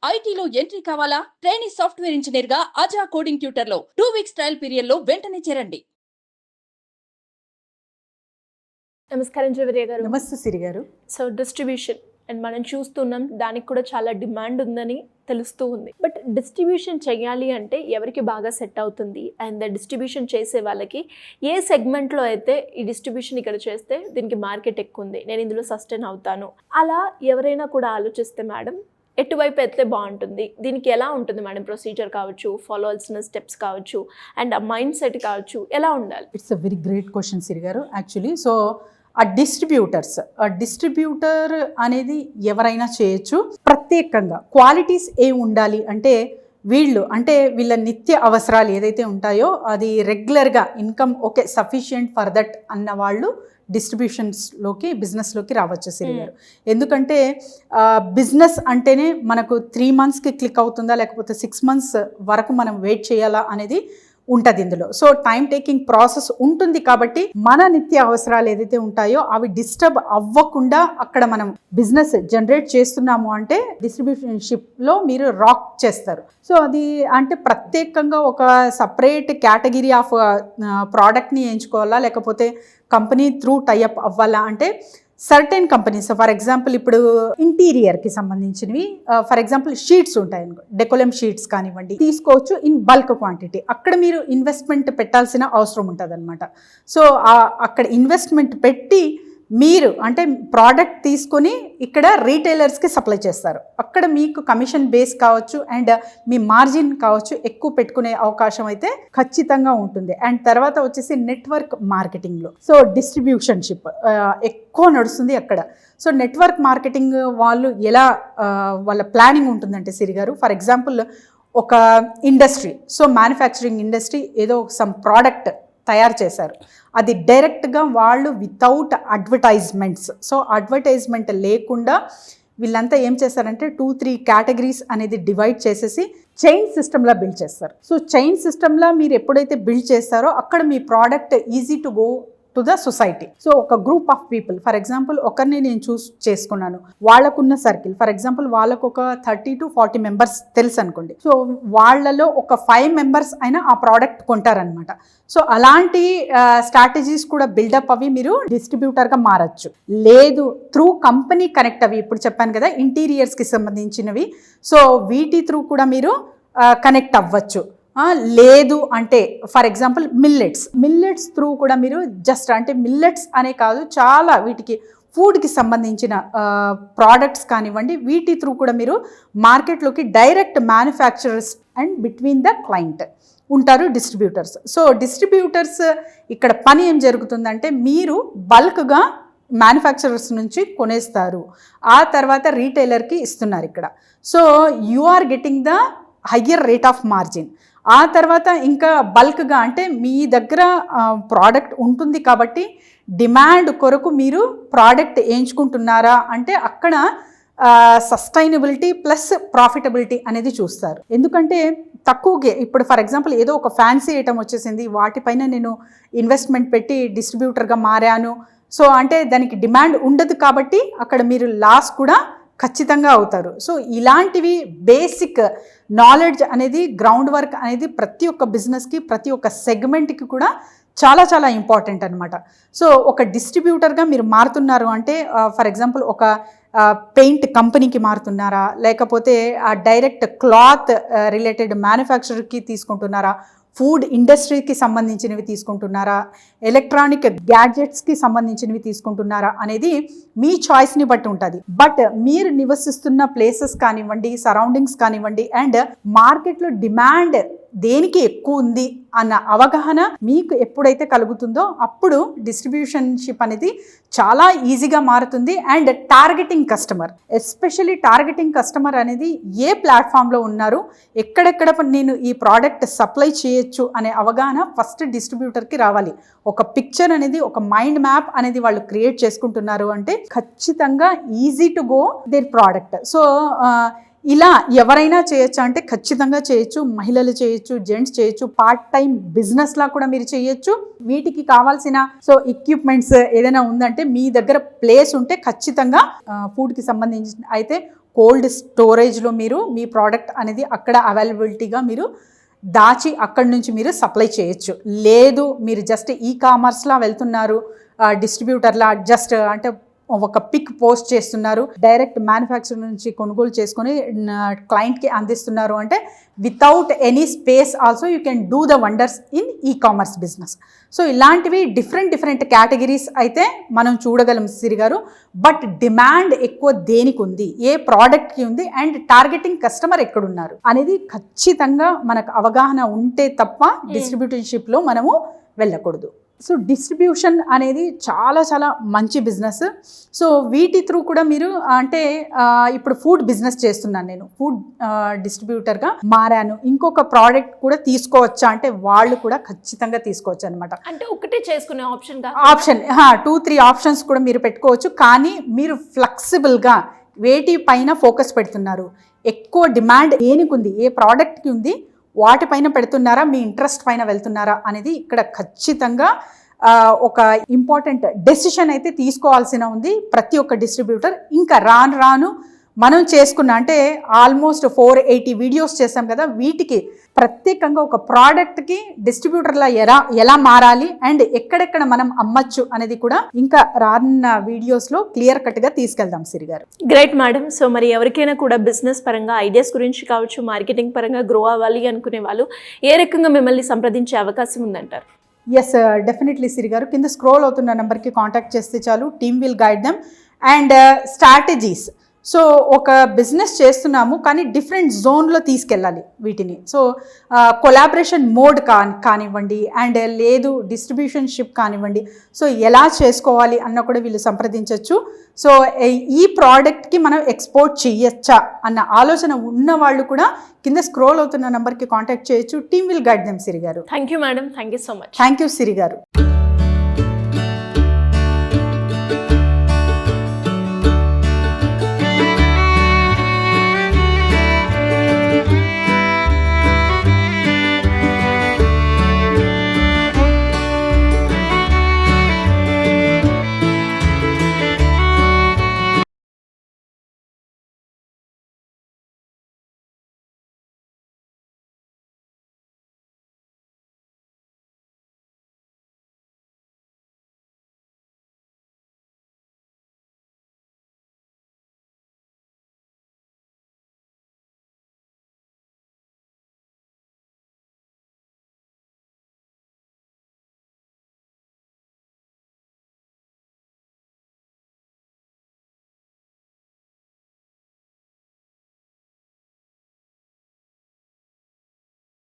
ఐటీలో ఎంట్రీ కావాలా? Trainee software engineer గా అజా కోడింగ్ ట్యూటర్ లో 2 వీక్స్ ట్రయల్ పీరియడ్ లో వెంటనే చేరండి. నమస్కారం జయవర్య గారు. నమస్తే సిరి గారు. సో డిస్ట్రిబ్యూషన్ అండ్ మనం చూస్తున్నాం, దానికి కూడా చాలా డిమాండ్ ఉందని తెలుస్తూ ఉంది. బట్ డిస్ట్రిబ్యూషన్ చేయాలి అంటే ఎవరికి బాగా సెట్ అవుతుంది? అండ్ డిస్ట్రిబ్యూషన్ చేసే వాళ్ళకి ఏ సెగ్మెంట్లో అయితే ఈ డిస్ట్రిబ్యూషన్ ఇక్కడ చేస్తే దీనికి మార్కెట్ ఎక్కువ ఉంది, నేను ఇందులో సస్టైన్ అవుతాను, అలా ఎవరైనా కూడా ఆలోచిస్తే మేడం ఎటువైపు అయితే బాగుంటుంది? దీనికి ఎలా ఉంటుంది మేడం? ప్రొసీజర్ కావచ్చు, ఫాలో అవ్వాల్సిన స్టెప్స్ కావచ్చు, అండ్ ఆ మైండ్ సెట్ కావచ్చు, ఎలా ఉండాలి? It's a very great question Siri garu. Actually so ఆ డిస్ట్రిబ్యూటర్ అనేది ఎవరైనా చేయొచ్చు. ప్రత్యేకంగా క్వాలిటీస్ ఉండాలి అంటే వీళ్ళ నిత్య అవసరాలు ఏదైతే ఉంటాయో అది రెగ్యులర్గా income okay sufficient for that అన్న వాళ్ళు బిజినెస్లోకి రావచ్చు సిరి గారు. ఎందుకంటే బిజినెస్ అంటేనే మనకు 3 monthsకి క్లిక్ అవుతుందా లేకపోతే 6 months వరకు మనం వెయిట్ చేయాలా అనేది ఉంటుంది ఇందులో. సో టైం టేకింగ్ ప్రాసెస్ ఉంటుంది కాబట్టి మన నిత్య అవసరాలు ఏదైతే ఉంటాయో అవి డిస్టర్బ్ అవ్వకుండా అక్కడ మనం బిజినెస్ జనరేట్ చేస్తున్నాము అంటే డిస్ట్రిబ్యూషన్షిప్లో మీరు రాక్ చేస్తారు. సో అది అంటే ప్రత్యేకంగా ఒక సపరేట్ కేటగిరీ ఆఫ్ ప్రోడక్ట్ని ఎంచుకోవాలా లేకపోతే కంపెనీ త్రూ టైఅప్ అవ్వాలా అంటే సర్టెన్ కంపెనీస్ ఫర్ ఎగ్జాంపుల్ ఇప్పుడు ఇంటీరియర్కి సంబంధించినవి ఫర్ ఎగ్జాంపుల్ షీట్స్ ఉంటాయి అనుకో, డెకోలెమ్ షీట్స్ కానివ్వండి తీసుకోవచ్చు ఇన్ బల్క్ క్వాంటిటీ. అక్కడ మీరు ఇన్వెస్ట్మెంట్ పెట్టాల్సిన అవసరం ఉంటుంది అనమాట. సో అక్కడ ఇన్వెస్ట్మెంట్ పెట్టి మీరు అంటే ప్రోడక్ట్ తీసుకొని ఇక్కడ రీటైలర్స్కి సప్లై చేస్తారు. అక్కడ మీకు కమిషన్ బేస్ కావచ్చు అండ్ మీ మార్జిన్ కావచ్చు ఎక్కువ పెట్టుకునే అవకాశం అయితే ఖచ్చితంగా ఉంటుంది. అండ్ తర్వాత వచ్చేసి నెట్వర్క్ మార్కెటింగ్లో సో డిస్ట్రిబ్యూషన్షిప్ ఎక్కువ నడుస్తుంది అక్కడ. సో నెట్వర్క్ మార్కెటింగ్ వాళ్ళు ఎలా వాళ్ళ ప్లానింగ్ ఉంటుందంటే సిరి గారు, ఫర్ ఎగ్జాంపుల్ ఒక ఇండస్ట్రీ, సో మ్యానుఫ్యాక్చరింగ్ ఇండస్ట్రీ ఏదో సమ్ ప్రోడక్ట్ తయారు చేశారు, అది డైరెక్ట్గా వాళ్ళు వితౌట్ అడ్వర్టైజ్మెంట్స్, సో అడ్వర్టైజ్మెంట్ లేకుండా వీళ్ళంతా ఏం చేస్తారంటే 2-3 కేటగిరీస్ అనేది డివైడ్ చేసేసి చైన్ సిస్టమ్లా బిల్డ్ చేస్తారు. సో చైన్ సిస్టమ్లా మీరు ఎప్పుడైతే బిల్డ్ చేస్తారో అక్కడ మీ product easy to go to the society. So ఒక group of people for example ఒకరిని నేను చేసుకున్నాను, వాళ్ళకున్న సర్కిల్ ఫర్ ఎగ్జాంపుల్ వాళ్ళకు ఒక 30 to 40 members తెలుసు అనుకోండి. సో వాళ్ళలో ఒక 5 members అయినా ఆ ప్రోడక్ట్ కొంటారనమాట. సో అలాంటి స్ట్రాటజీస్ కూడా బిల్డప్ అవి మీరు డిస్ట్రిబ్యూటర్గా మారచ్చు. లేదు త్రూ కంపెనీ కనెక్ట్ అవి ఇప్పుడు చెప్పాను కదా ఇంటీరియర్స్కి సంబంధించినవి, సో వీటి త్రూ కూడా మీరు కనెక్ట్ అవ్వచ్చు. లేదు అంటే ఫర్ ఎగ్జాంపుల్ మిల్లెట్స్ త్రూ కూడా మీరు జస్ట్ అంటే మిల్లెట్స్ అనే కాదు చాలా వీటికి ఫుడ్కి సంబంధించిన ప్రోడక్ట్స్ కానివ్వండి వీటి త్రూ కూడా మీరు మార్కెట్లోకి direct manufacturers and between the client ఉంటారు డిస్ట్రిబ్యూటర్స్. సో డిస్ట్రిబ్యూటర్స్ ఇక్కడ పని ఏం జరుగుతుందంటే మీరు బల్క్గా మ్యానుఫ్యాక్చరర్స్ నుంచి కొనేస్తారు, ఆ తర్వాత రీటైలర్కి ఇస్తున్నారు ఇక్కడ. So you are getting the higher rate of margin. ఆ తర్వాత ఇంకా బల్క్గా అంటే మీ దగ్గర ప్రోడక్ట్ ఉంటుంది కాబట్టి డిమాండ్ కొరకు మీరు ప్రోడక్ట్ ఎంచుకుంటున్నారా అంటే అక్కడ సస్టైనబిలిటీ ప్లస్ ప్రాఫిటబిలిటీ అనేది చూస్తారు. ఎందుకంటే తక్కువగా ఇప్పుడు ఫర్ ఎగ్జాంపుల్ ఏదో ఒక ఫ్యాన్సీ ఐటమ్ వచ్చేసింది, వాటిపైన నేను ఇన్వెస్ట్మెంట్ పెట్టి డిస్ట్రిబ్యూటర్గా మారాను, సో అంటే దానికి డిమాండ్ ఉండదు కాబట్టి అక్కడ మీరు లాస్ కూడా ఖచ్చితంగా అవుతారు. సో ఇలాంటివి బేసిక్ నాలెడ్జ్ అనేది గ్రౌండ్ వర్క్ అనేది ప్రతి ఒక్క బిజినెస్కి ప్రతి ఒక్క సెగ్మెంట్కి కూడా చాలా చాలా ఇంపార్టెంట్ అనమాట. సో ఒక డిస్ట్రిబ్యూటర్గా మీరు మారుతున్నారు అంటే ఫర్ ఎగ్జాంపుల్ ఒక పెయింట్ కంపెనీకి మారుతున్నారా లేకపోతే డైరెక్ట్ క్లాత్ రిలేటెడ్ మ్యానుఫ్యాక్చరర్కి తీసుకుంటున్నారా, ఫుడ్ ఇండస్ట్రీకి సంబంధించినవి తీసుకుంటున్నారా, ఎలక్ట్రానిక్ గ్యాడ్జెట్స్కి సంబంధించినవి తీసుకుంటున్నారా అనేది మీ చాయిస్ని బట్టి ఉంటుంది. బట్ మీరు నివసిస్తున్న ప్లేసెస్ కానివ్వండి, సరౌండింగ్స్ కానివ్వండి అండ్ మార్కెట్లో డిమాండ్ దేనికి ఎక్కువ ఉంది అన్న అవగాహన మీకు ఎప్పుడైతే కలుగుతుందో అప్పుడు డిస్ట్రిబ్యూషన్షిప్ అనేది చాలా ఈజీగా మారుతుంది. And targeting customer, especially targeting customer అనేది ఏ ప్లాట్ఫామ్లో ఉన్నారు, ఎక్కడెక్కడ నేను ఈ ప్రోడక్ట్ సప్లై చేయొచ్చు అనే అవగాహన ఫస్ట్ డిస్ట్రిబ్యూటర్కి రావాలి. ఒక పిక్చర్ అనేది ఒక మైండ్ మ్యాప్ అనేది వాళ్ళు క్రియేట్ చేసుకుంటున్నారు అంటే ఖచ్చితంగా easy to go their product. So ఇలా ఎవరైనా చేయొచ్చు అంటే ఖచ్చితంగా చేయొచ్చు, మహిళలు చేయొచ్చు, జెంట్స్ చేయొచ్చు, పార్ట్ టైం బిజినెస్ లా కూడా మీరు చేయొచ్చు. వీటికి కావాల్సిన ఎక్విప్మెంట్స్ ఏదైనా ఉందంటే మీ దగ్గర ప్లేస్ ఉంటే ఖచ్చితంగా ఫుడ్కి సంబంధించి అయితే కోల్డ్ స్టోరేజ్లో మీరు మీ ప్రోడక్ట్ అనేది అక్కడ అవైలబిలిటీగా మీరు దాచి అక్కడి నుంచి మీరు సప్లై చేయొచ్చు. లేదు మీరు జస్ట్ కామర్స్లా వెళ్తున్నారు, డిస్ట్రిబ్యూటర్లా జస్ట్ అంటే ఒక పిక్ పోస్ట్ చేస్తున్నారు, డైరెక్ట్ మ్యానుఫ్యాక్చర్ నుంచి కొనుగోలు చేసుకొని క్లయింట్కి అందిస్తున్నారు అంటే without any space also you can do the wonders in commerce business. So ఇలాంటివి డిఫరెంట్ కేటగిరీస్ అయితే మనం చూడగలం సిరి గారు. బట్ డిమాండ్ ఎక్కువ దేనికి ఉంది, ఏ ప్రోడక్ట్కి ఉంది, అండ్ టార్గెటింగ్ కస్టమర్ ఎక్కడున్నారు అనేది ఖచ్చితంగా మనకు అవగాహన ఉంటే తప్ప డిస్ట్రిబ్యూటర్షిప్లో మనము వెళ్ళకూడదు. సో డిస్ట్రిబ్యూషన్ అనేది చాలా చాలా మంచి బిజినెస్. సో వీటి త్రూ కూడా మీరు అంటే ఇప్పుడు ఫుడ్ బిజినెస్ చేస్తున్నాను, నేను ఫుడ్ డిస్ట్రిబ్యూటర్గా మారాను, ఇంకొక ప్రోడక్ట్ కూడా తీసుకోవచ్చా అంటే వాళ్ళు కూడా ఖచ్చితంగా తీసుకోవచ్చు అనమాట. అంటే ఒకటే చేసుకునే ఆప్షన్ 2-3 ఆప్షన్స్ కూడా మీరు పెట్టుకోవచ్చు. కానీ మీరు ఫ్లెక్సిబుల్గా వేటి పైన ఫోకస్ పెడుతున్నారు, ఎక్కువ డిమాండ్ దేనికి ఉంది, ఏ ప్రోడక్ట్కి ఉంది, వాటిపైన పెడుతున్నారా, మీ ఇంట్రెస్ట్ పైన వెళ్తున్నారా అనేది ఇక్కడ ఖచ్చితంగా ఒక ఇంపార్టెంట్ డెసిషన్ అయితే తీసుకోవాల్సిన ఉంది ప్రతి ఒక్క డిస్ట్రిబ్యూటర్. ఇంకా రాను మనం చేసుకున్న అంటే ఆల్మోస్ట్ 480 వీడియోస్ చేసాం కదా, వీటికి ప్రత్యేకంగా ఒక ప్రోడక్ట్కి డిస్ట్రిబ్యూటర్లా ఎలా మారాలి అండ్ ఎక్కడెక్కడ మనం అమ్మచ్చు అనేది కూడా ఇంకా రానున్న వీడియోస్లో క్లియర్ కట్గా తీసుకెళ్దాం సిరి గారు. Great madam. సో మరి ఎవరికైనా కూడా బిజినెస్ పరంగా ఐడియాస్ గురించి కావచ్చు, మార్కెటింగ్ పరంగా గ్రో అవ్వాలి అనుకునే వాళ్ళు ఏ రకంగా మిమ్మల్ని సంప్రదించే అవకాశం ఉందంటారు? ఎస్ డెఫినెట్లీ సిరి గారు, కింద స్క్రోల్ అవుతున్న నెంబర్కి కాంటాక్ట్ చేస్తే చాలు, team will guide them. And strategies, so ఒక బిజినెస్ చేస్తున్నాము కానీ డిఫరెంట్ జోన్లో తీసుకెళ్ళాలి వీటిని. సో కొలాబరేషన్ మోడ్ కానివ్వండి అండ్ లేదు డిస్ట్రిబ్యూషన్షిప్ కానివ్వండి, సో ఎలా చేసుకోవాలి అన్న కూడా వీళ్ళు సంప్రదించవచ్చు. సో ఈ ప్రోడక్ట్కి మనం ఎక్స్పోర్ట్ చేయొచ్చా అన్న ఆలోచన ఉన్న వాళ్ళు కూడా కింద స్క్రోల్ అవుతున్న నెంబర్కి కాంటాక్ట్ చేయొచ్చు. Team will guide them Siri garu. Thank you madam. Thank you so much. Thank you Siri గారు.